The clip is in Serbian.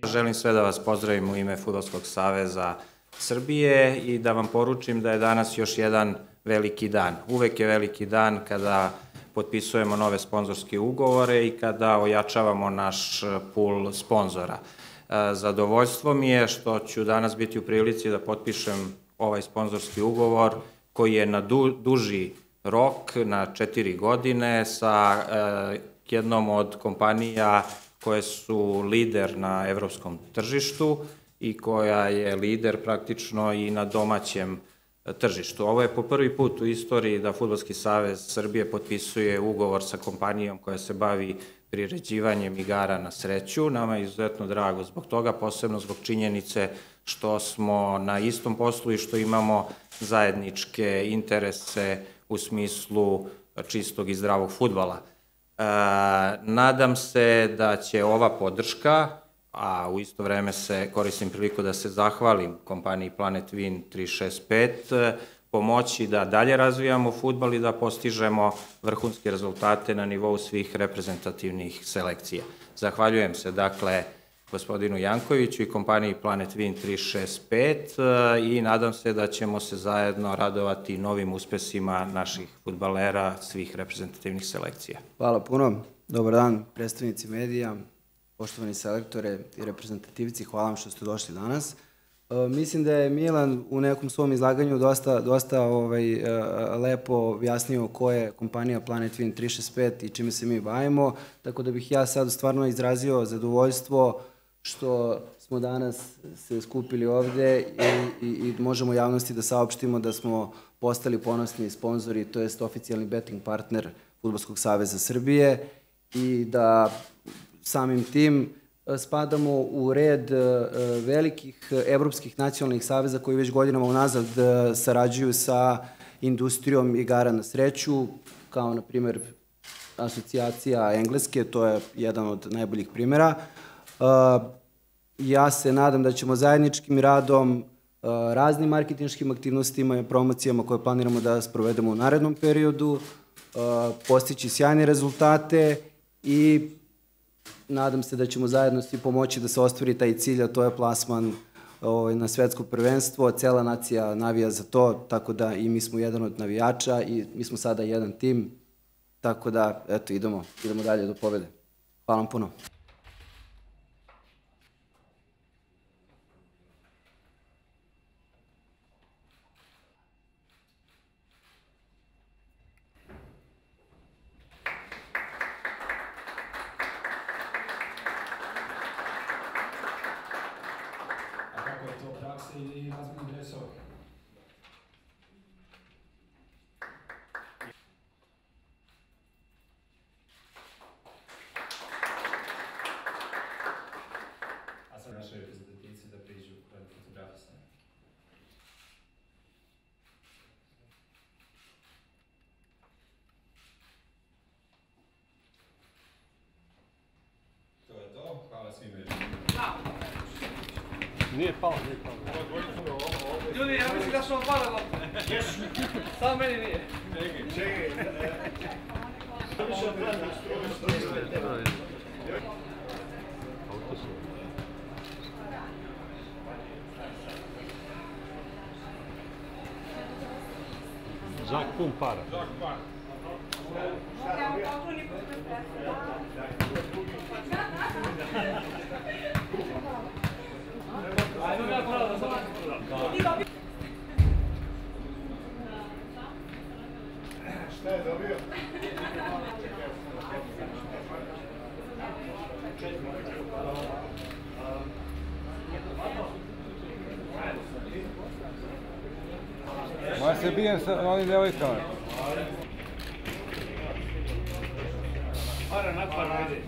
Želim sve da vas pozdravim u ime Fudbalskog saveza Srbije i da vam poručim da je danas još jedan veliki dan. Uvek je veliki dan kada potpisujemo nove sponzorske ugovore i kada ojačavamo naš pool sponzora. Zadovoljstvo mi je što ću danas biti u prilici da potpišem ovaj sponzorski ugovor koji je na duži rok, na 4 godine, sa jednom od kompanija koje su lider na evropskom tržištu i koja je lider praktično i na domaćem tržištu. Ovo je po prvi put u istoriji da Fudbalski savez Srbije potpisuje ugovor sa kompanijom koja se bavi priređivanjem igara na sreću. Nama je izuzetno drago zbog toga, posebno zbog činjenice što smo na istom poslu i što imamo zajedničke interese u smislu čistog i zdravog fudbala. Nadam se da će ova podrška, a u isto vreme koristim priliku da se zahvalim kompaniji Planet Win 365, pomoći da dalje razvijamo fudbal i da postižemo vrhunske rezultate na nivou svih reprezentativnih selekcija. Zahvaljujem se, dakle, gospodinu Jankoviću i kompaniji Planet Win 365 i nadam se da ćemo se zajedno radovati novim uspesima naših fudbalera svih reprezentativnih selekcija. Hvala puno. Dobar dan, predstavnici medija, poštovani selektore i reprezentativci, hvala vam što ste došli danas. Mislim da je Milan u nekom svom izlaganju dosta lepo objasnio ko je kompanija Planet Win 365 i čime se mi bavimo, tako da bih ja sad stvarno izrazio zadovoljstvo što smo danas se skupili ovde i možemo javnosti da saopštimo da smo postali ponosni sponzori, to jest oficijalni betting partner Fudbalskog saveza Srbije i da samim tim spadamo u red velikih evropskih nacionalnih saveza koji već godinama unazad sarađuju sa industrijom igara na sreću, kao na primer asocijacija Engleske, to je jedan od najboljih primjera. Ja se nadam da ćemo zajedničkim radom, raznim marketinškim aktivnostima i promocijama koje planiramo da sprovedemo u narednom periodu, postići sjajne rezultate i nadam se da ćemo zajedno svi pomoći da se ostvari taj cilj, a to je plasman na svetsko prvenstvo. Cela nacija navija za to, tako da i mi smo jedan od navijača i mi smo sada jedan tim, tako da, eto, idemo dalje do pobede. Hvala vam puno. I razmenu dresova. A sad naše reprezentativci da priđu radi fotografisanja. To je to. Hvala svima. Nije pao. Ljudi, ja mislim da su vam pale lopte. Jesu. Samo meni nije. Čekaj. Žak pun para. Šta je dobio? Ma se bijem sa onim devojkama. Para, nakon, ajde.